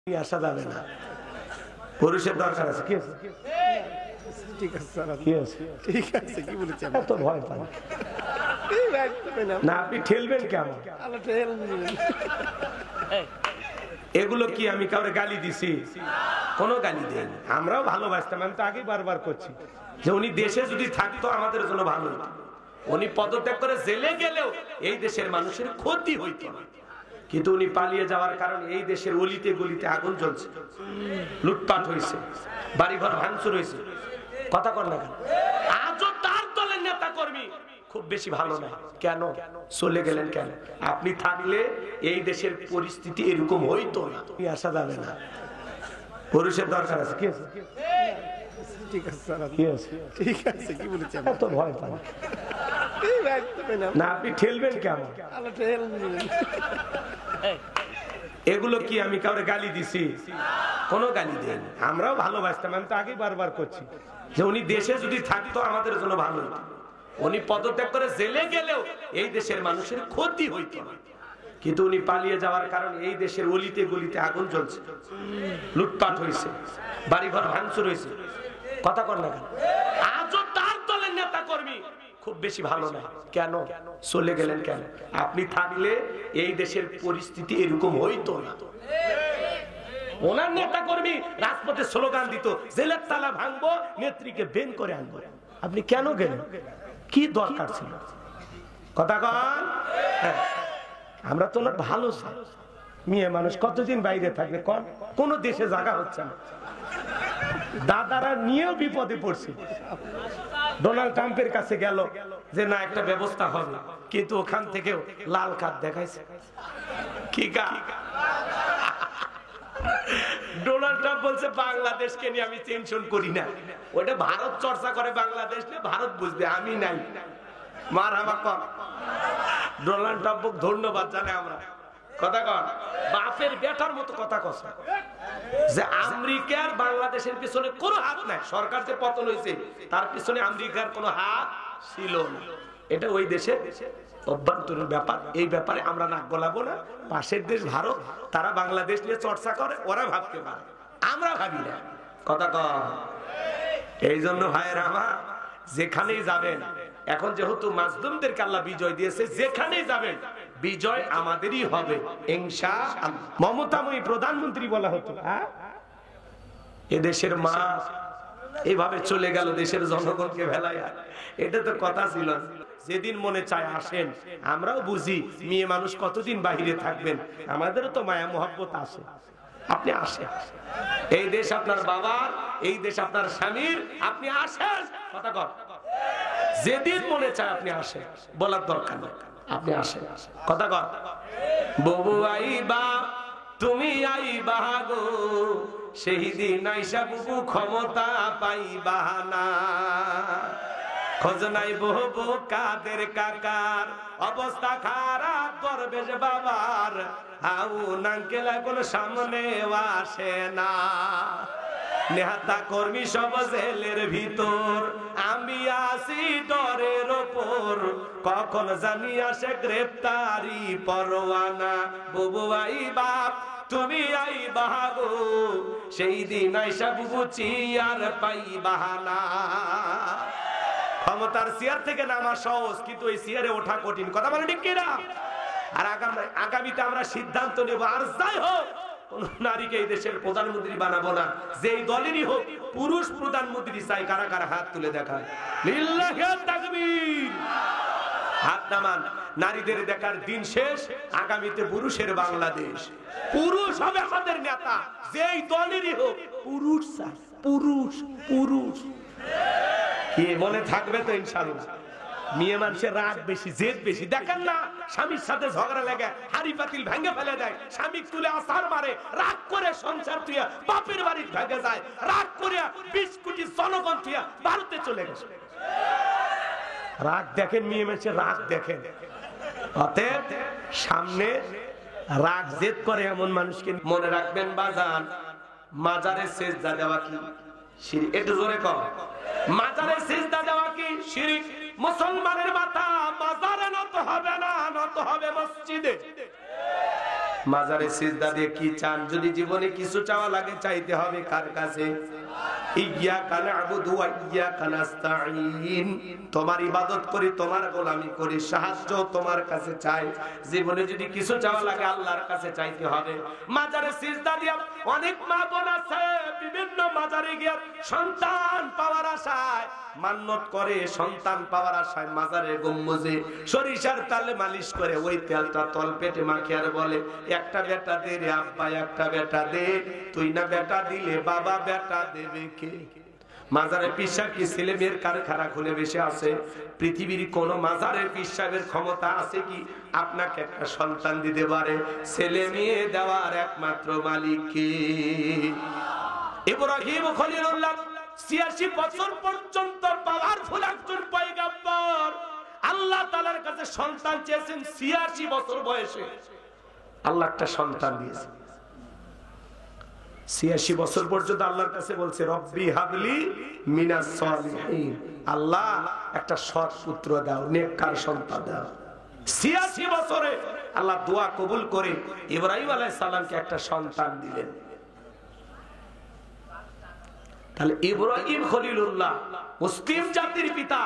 আসা যাবে না, পুরুষের দরকার আছে। কি ঠিক আছে স্যার, কি আছে? ঠিক আছে, কি বলেছেন? এত ভয় পান না, আপনি ঠেলবেন কেমন? এগুলো কি আমি কাউরে গালি দিছি? কোনো গালি দেয়নি, আমরাও ভালোবাসতাম। আমি তো আগে বারবার করছি যে উনি দেশে যদি থাকতো আমাদের জন্য ভালো হতো। উনি পদত্যাগ করে জেলে গেলেও এই দেশের মানুষের ক্ষতি হইতো না, কিন্তু উনি পালিয়ে যাওয়ার কারণে এই দেশের অলিতে গলিতে আগুন জ্বলছে, লুটপাট হয়েছে, বাড়িঘর ভাঙচুর হয়েছে। কথা কর না কেন? আজও তার দলের নেতা কর্মী খুব বেশি ভালো না। কেন চলে গেলেন? কেন? আপনি থাকলে এই দেশের পরিস্থিতি এরকম হইতো না। আসা যাবে না, পুরুষের দরকার আছে। কি আছে? ঠিক আছে স্যার, কি আছে? ঠিক আছে, কি বলেছেন? এত ভয় পান না, আপনি ঠেলবেন কেমন? এগুলো কি আমি কাউরে গালি দিছি? কোনো গালি দেয়নি, আমরাও ভালোবাসতাম। আমি তো আগে বারবার করছি যে উনি দেশে যদি থাকতো আমাদের জন্য ভালো হতো। উনি পদত্যাগ করে জেলে গেলেও এই দেশের মানুষের ক্ষতি হইতো না, কিন্তু উনি পালিয়ে যাওয়ার কারণে এই দেশের অলিতে গলিতে আগুন জ্বলছে, লুটপাট হয়েছে, বাড়িঘর ভাঙচুর হয়েছে। কথা কর না কেন? আজও তার দলের নেতা কর্মী খুব বেশি ভালো না। কেন চলে গেলেন? কেন? আপনি থাকলে এই দেশের পরিস্থিতি এরকম হইতো না। ওনার নেতা কর্মী রাজপথে স্লোগান দিত, জেলের তালা ভাঙবো, নেত্রীকে বেন করে আনবো। আপনি কেন গেলেন? কি দরকার ছিল? কথা কন। আমরা তো ভালো মেয়ে মানুষ, কতদিন বাইরে থাকবে? কোন দেশে জায়গা হচ্ছে না, দাদারা নিয়েও বিপদে পড়ছে। ডোনাল্ড ট্রাম্পের কাছে গেল যে না একটা ব্যবস্থা হবে, কিন্তু ওখান থেকেও লাল কার্ড দেখাইছে। কি ডোনাল্ড ট্রাম্প বলছে বাংলাদেশকে নিয়ে আমি টেনশন করি না, ওটা ভারত চর্চা করে, বাংলাদেশ নিয়ে ভারত বুঝবে, আমি নাই। মার হাবা কর। ডোনাল্ড ট্রাম্প ধন্যবাদ জানাই আমরা। কথা কর, বাপের বেটার মতো কথা কস যে আমেরিকার বাংলাদেশের পিছনে কোনো হাত নাই। সরকার যে পতন হয়েছে তার পিছনে আমেরিকার কোনো হাত ছিল না। এটা ওই দেশের অভ্যন্তরীণ ব্যাপার, এই ব্যাপারে আমরা নাক গলাবো না। পাশের দেশ ভারত, তারা বাংলাদেশ নিয়ে চর্চা করে, ওরা ভাবতে পারে, আমরা ভাবি না। কথা কর। এই জন্য ভাইয়ের আমার, যেখানেই যাবেন, এখন যেহেতু মাজলুমদেরকে আল্লাহ বিজয় দিয়েছে, যেখানেই যাবেন বিজয় আমাদেরই হবে ইনশাআল্লাহ। মমতাময়ী প্রধানমন্ত্রী বলা হতো, এদেশের মা এইভাবে চলে গেল দেশের জনগণকে ভেলাইয়া। এটা তো কথা ছিল। যেদিন মনে চায় আসেন, আমরাও বুঝি মেয়ে মানুষ কতদিন বাহিরে থাকবেন, আমাদেরও তো মায়া মোহাব্বত আসে। আপনি আসেন, এই দেশ আপনার বাবার, এই দেশ আপনার স্বামীর, আপনি আসেন। কথা কর, যেদিন মনে চায় আপনি আসেন, বলার দরকার নেই, আপনি আসেন। কথা কর। ববু আইবা, তুমি আইবা গো, সেই দিন আইসা বুবু ক্ষমতা পাইবা না। খোঁজ নাই বহু কাদের কাকার, অবস্থা খারাপ দরবেশ বাবার, হাউ নাঙ্কেল এখন সামনে আসে না। নেতা কর্মী সব জেলের ভিতর, আমি আসি ডরের ওপর, কখন জানি আসে গ্রেপ্তারি পরোয়ানা। বুবু আই বাপ, তুমি আই বাহাগো, সেই দিন আইসা বুবু চিয়ার পাইবা না। ক্ষমতার চেয়ার থেকে নামা সহজ, কিন্তু এই চেয়ারে ওঠা কঠিন। কথা বলে ঠিক কিনা? আর আগামীতে আমরা সিদ্ধান্ত নেব, আর যাই হোক কোন নারীকে এই দেশের প্রধানমন্ত্রী বানাবো না, যেই দলেরই হোক। পুরুষ প্রধানমন্ত্রী চাই, কারা কারা হাত তুলে দেখায়। লিল্লাহি তাকবীর, হাত নামান। নারীদের দেখার দিন শেষ, আগামীতে পুরুষের বাংলাদেশ। পুরুষ হবে আমাদের নেতা, যেই দলেরই হোক। পুরুষ চাই, পুরুষ পুরুষ। কি মনে থাকবে তো ইনশাআল্লাহ। মেয়ে মানুষের রাগ বেশি, জেদ বেশি। দেখেন না, স্বামীর সাথে ঝগড়া লাগে, হাড়ি পাতিল ভেঙে ফেলে দেয়, স্বামী তুলে আসার মারে, রাগ করে সংসার তুইয়া বাপের বাড়ি ভেঙে যায়, রাগ করে 20 কোটি জনগণ তুইয়া ভারতে চলে গেছে। রাগ দেখেন, মেয়ে মানুষের রাগ দেখেন। অতএব সামনে রাগ জেদ করে এমন মানুষকে মনে রাখবেন বাজান। মাজারে সেজদা দেওয়া কি শিরক? একটু জোরে কর। মাজারে সেজদা দেওয়া কি শিরক? মুসলমানের মাথা মাজারে নত হবে না, নত হবে মসজিদে। মাজারে সিজদা দিয়ে কি চান? যদি জীবনে কিছু চাওয়া লাগে চাইতে হবে কার কাছে? ইয়্যাকা না'বুদু ওয়া ইয়্যাকা নাস্তাঈন। তোমার ইবাদত করি, তোমার গোলামি করি, সাহায্য তোমার কাছে চাই। জীবনে যদি কিছু চাওয়া লাগে আল্লাহর কাছে চাইতে হবে। মাজারে সিজদা দিয়া অনেক মা বোন আছে বিভিন্ন মাজারে গিয়ে সন্তান পাওয়ার আশায় মান্নত করে, সন্তান পাওয়ার আশায় মাজারে গম্বুজে সরিষার তেলে মালিশ করে ওই তেলটা তল পেটে মাখে আর বলে, একটা বেটা দে রে আব্বা, একটা বেটা দে। তুই না বেটা দিলে বাবা বেটা দেবে কে? মাজারে পিসাব কি ছেলে মেয়ের কারখানা খুলে বসে আছে? পৃথিবীর কোন মাজারের পিসাবের ক্ষমতা আছে কি আপনাকে একটা সন্তান দিতে পারে? ছেলে মেয়ে দেওয়ার একমাত্র মালিক কে? ইব্রাহিম খলিলুল্লাহ ৮৬ বছর পর্যন্ত পাওয়ারফুল একজন পয়গম্বর, আল্লাহ তাআলার কাছে সন্তান চেয়েছেন ৮৬ বছর বয়সে। আল্লাহ একটা সন্তান দিয়েছে। ৮৬ বছর পর্যন্ত আল্লাহর কাছে বলছে রব্বি হাবলি মিনাস সালিহিন, আল্লাহ একটা সৎ পুত্র দাও, নেককার সন্তান দাও। ৮৬ বছরে আল্লাহ দোয়া কবুল করে ইব্রাহিম আলাইহিস সালামকে একটা সন্তান দিলেন। তাহলে ইব্রাহিম খলিলুল্লাহ মুসলিম জাতির পিতা,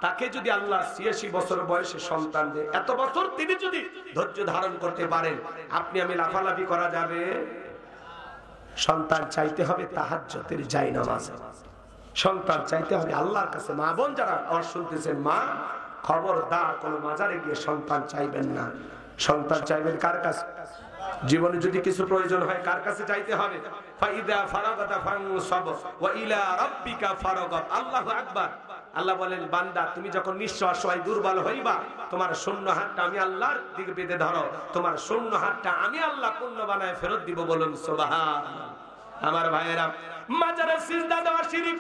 তাকে যদি আল্লাহ ৮৬ বছর বয়সে সন্তান দেয়, এত বছর তিনি যদি ধৈর্য ধারণ করতে পারেন, আপনি আমি লাফালাফি করা যাবে? সন্তান চাইতে হবে তাহাজ্জুদের জায়নামাজে, সন্তান চাইতে হবে আল্লাহর কাছে। মা বোন যারা আওয়াজ শুনতেছেন, মা খবরদার কোন মাজারে গিয়ে সন্তান চাইবেন না। সন্তান চাইবেন কার কাছে? জীবনে যদি কিছু প্রয়োজন হয় কার কাছে চাইতে হবে? ফাইদা ফারাগাতা ফানসাব ওয়া ইলা রাব্বিকা ফারাগাব। আল্লাহু আকবার। আল্লাহ বলেন, বান্দা তুমি যখন নিঃস্ব অসহায় দুর্বল হইবা, তোমার শূন্য হাতটা আমি আল্লাহর দিকে বেঁধে ধরো, তোমার শূন্য হাতটা আমি আল্লাহ পূর্ণ বানায় ফেরত দিব। বলুন সুবহানাল্লাহ। আমার ভাইয়েরা, মাজারে সিজদা দেওয়া শিরক,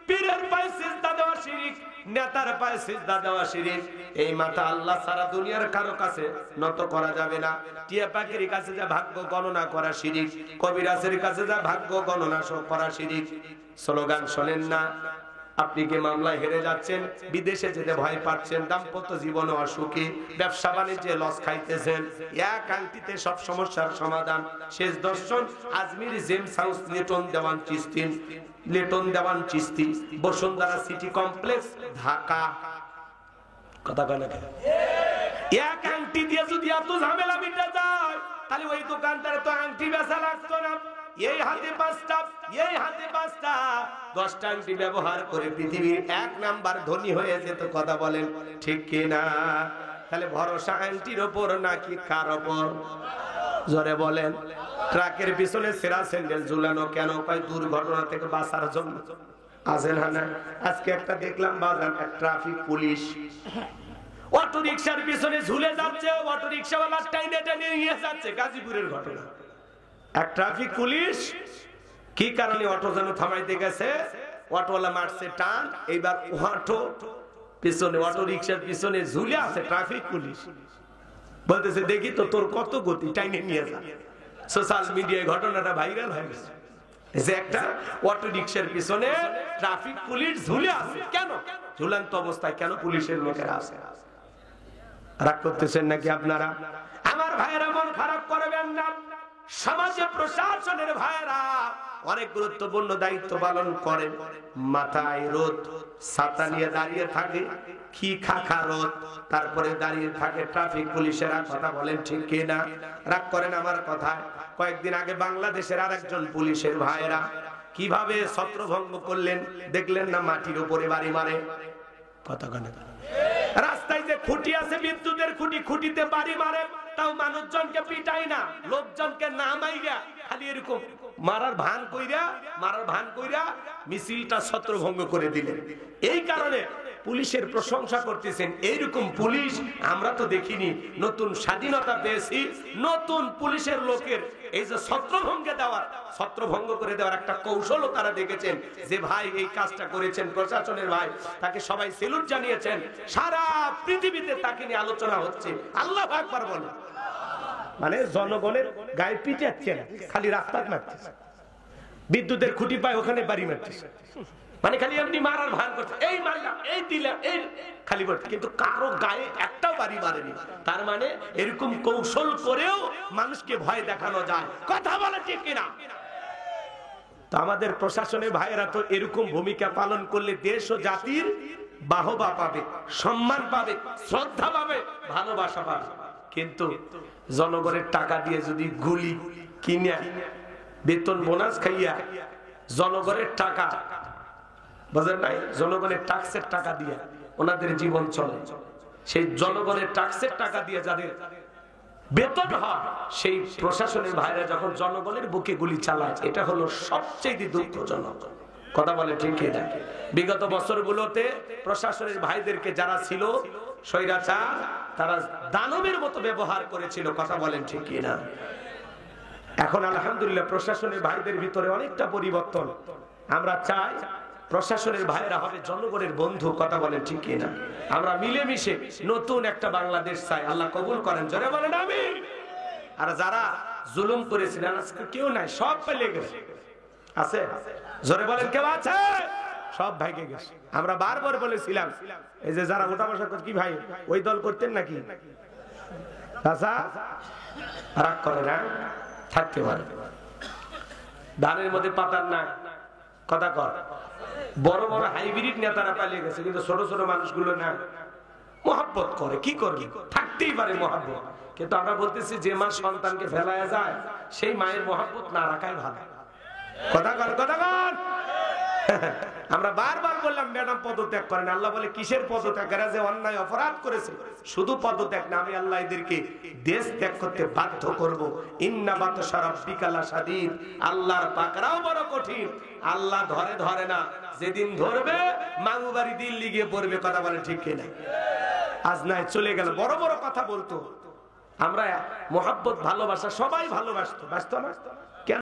পীরের পায়ে সিজদা দেওয়া শিরক, নেতার পায়ে সিজদা দেওয়া শিরক। এই মাথা আল্লাহ সারা দুনিয়ার কারো কাছে নত করা যাবে না। টিয়া পাখির কাছে যা ভাগ্য গণনা করা শিরক, কবিরাজের কাছে যা ভাগ্য গণনা করা শিরক। স্লোগান শোনেন না? আপনি কি মামলায় হেরে যাচ্ছেন, বিদেশে যেতে ভয় পাচ্ছেন, দাম্পত্য জীবনে অসুখী, ব্যবসা বাণিজ্যে লস খাইতেছেন, এক আংটিতে সব সমস্যার সমাধান। শেষ দর্শন আজমির জেমস হাউস, লিটন দেওয়ান চিস্তি, বসুন্ধরা সিটি কমপ্লেক্স, ঢাকা। কথা কয় না? এক আংটি দিয়ে যদি এত ঝামেলা মিটে যায়, তাহলে ওই দোকানদারে তো আংটি বেচা লাগতো না। এই হাতে ৫টা, এই হাতে ৫টা, ১০টা আংটি ব্যবহার করে পৃথিবীর ১ নাম্বার ধনী হয়ে যেত। কথা বলেন ঠিক কিনা? তাহলে ভরসা আংটির ওপর নাকি কার ওপর? জোরে বলেন। ট্রাকের পিছনে সেরা স্যান্ডেল ঝুলানো কেন? কয় দুর্ঘটনা থেকে বাঁচার জন্য। আছেন না? আজকে একটা দেখলাম বাজার, এক ট্রাফিক পুলিশ অটো রিকশার পিছনে ঝুলে যাচ্ছে, অটো রিকশাওয়ালা টাইনে টাইনে নিয়ে যাচ্ছে। গাজীপুরের ঘটনা। এক ট্রাফিক পুলিশ কি কারণে অটো যেন থামাইতে গেছে, অটোওয়ালা মারছে টান, এইবার অটো পিছনে, অটো রিকশার পিছনে ঝুলে আছে ট্রাফিক পুলিশ। বলতেছে, দেখি তো তোর কত গতি, টাইনে নিয়ে যা। সোশ্যাল মিডিয়ায় ঘটনাটা ভাইরাল হয়ে গেছে যে একটা অটো রিকশার পিছনে ট্রাফিক পুলিশ ঝুলে আছে। কেন ঝুলন্ত অবস্থায়? কেন পুলিশের লোকেরা আছে? রাগ করতেছেন নাকি আপনারা? আমার ভাইয়েরা, মন খারাপ করবেন না। সমাজে প্রশাসনের ভাইয়েরা অনেক গুরুত্বপূর্ণ দায়িত্ব পালন করেন। মাথায় রোদ, ছাতা নিয়ে দাঁড়িয়ে থাকে, কি খাখা রোদ, তারপরে দাঁড়িয়ে থাকে ট্রাফিক পুলিশেরা। কথা বলেন ঠিক কিনা? রাগ করেন আমার কথায়? কয়েকদিন আগে বাংলাদেশের আরেকজন পুলিশের ভাইয়েরা কিভাবে ছত্রভঙ্গ করলেন দেখলেন না? মাটির উপরে বাড়ি মারে। কথা কানে? রাস্তায় যে খুঁটি আছে, বিদ্যুতের খুঁটি, খুঁটিতে বাড়ি মারে, তাও মানুষজনকে পিটাই না, লোকজনকে না মাইরা খালি এরকম মারার ভান কইরা মিছিলটা ছত্রভঙ্গ করে দিলেন। এই কারণে পুলিশের প্রশংসা করতেছেন। এইরকম পুলিশ আমরা তো দেখিনি। নতুন স্বাধীনতা পেয়েছি, নতুন পুলিশের লোকের এই যে ছত্রভঙ্গ করে দেওয়ার একটা কৌশলও তারা দেখেছেন। যে ভাই এই কাজটা করেছেন, প্রশাসনের ভাই, তাকে সবাই সেলুট জানিয়েছেন। সারা পৃথিবীতে তাকে নিয়ে আলোচনা হচ্ছে। আল্লাহু আকবার বলেন। মানে জনগণের গায়ে পিটাচ্ছে না, খালি রাস্তা মারতেছে, বিদ্যুতের খুঁটি পায় ওখানে বাড়ি মারতেছে। মানে খালি এমনি মারার ভান করছে, এই মারলাম, এই দিলাম, এই খালি বলছে, কিন্তু কারো গায়ে একটাও বাড়ি মারেনি। তার মানে এরকম কৌশল করেও মানুষকে ভয় দেখানো যায়। কথা বলে ঠিক কিনা? তো আমাদের প্রশাসনের ভাইয়েরা তো এরকম ভূমিকা পালন করলে দেশ ও জাতির বাহবা পাবে, সম্মান পাবে, শ্রদ্ধা পাবে, ভালোবাসা পাবে। কিন্তু জনগণের টাকা দিয়ে যদি গুলি কিনে, বেতন বোনাস খাইয়া, জনগণের টাকা বুঝেন নাই, জনগণের ট্যাক্সের টাকা দিয়ে ওনাদের জীবন চলে, সেই জনগণের ট্যাক্সের টাকা দিয়ে যাদের বেতন হয়, সেই প্রশাসনের ভাইরা যখন জনগণের বুকে গুলি চালায়, এটা হলো সবচেয়ে দুঃখজনক। কথা বলে ঠিক কিনা? বিগত বছরগুলোতে প্রশাসনের ভাইদেরকে যারা ছিল স্বৈরাচার, তারা দানবের মতো ব্যবহার করেছিল। কথা বলেন ঠিক কিনা? এখন আলহামদুলিল্লাহ প্রশাসনের ভাইদের ভিতরে অনেকটা পরিবর্তন। আমরা চাই প্রশাসনের ভাইরা হবে জনগণের বন্ধু। কথা বলেন ঠিক কিনা? আমরা মিলেমিশে নতুন একটা বাংলাদেশ চাই। আল্লাহ কবুল করেন, জোরে বলেন আমিন। আর যারা জুলুম করেছিলেন আজকে কেউ নাই, সব পালিয়ে গেছে। আছে? জোরে বলেন কেউ আছে? সব ভাইকে গেছে। আমরা বারবার বলেছিলাম, এই যে যারা ওটা বসা করছে, কি ভাই ওই দল করতেন নাকি? আচ্ছা, রাগ করে না, থাকতে পারে। ধানের মধ্যে পাতার না, কথা কর। বড় বড় হাইব্রিড নেতারা পালিয়ে গেছে, কিন্তু ছোট ছোট মানুষগুলো না, মহব্বত করে। কি করবি? থাকতেই পারে মহব্বত। কিন্তু আমরা বলতেছি, যে মা সন্তানকে ফেলায়া যায়, সেই মায়ের মহব্বত না রাখাই ভালো। কথা কর, কথা কর। আমরা বারবার বললাম ম্যাডাম পদত্যাগ করেন। আল্লাহ বলে কিসের পদত্যাগ? এরা যে অন্যায় অপরাধ করেছে, শুধু পদত্যাগ না, আমি আল্লাহ এদেরকে দেশ ত্যাগ করতে বাধ্য করব। ইন্না বাতশা রাব্বিকা লাশাদীদ, আল্লাহর পাকড়াও বড় কঠিন। আল্লাহ ধরে ধরে না, যেদিন ধরবে মামু বাড়ি দিল্লি গিয়ে পড়বে। কথা বলে ঠিক কিনা? আজ নাই চলে গেল, বড় বড় কথা বলতো। আমরা মহব্বত, ভালোবাসা সবাই ভালোবাসতো, বাসতো না?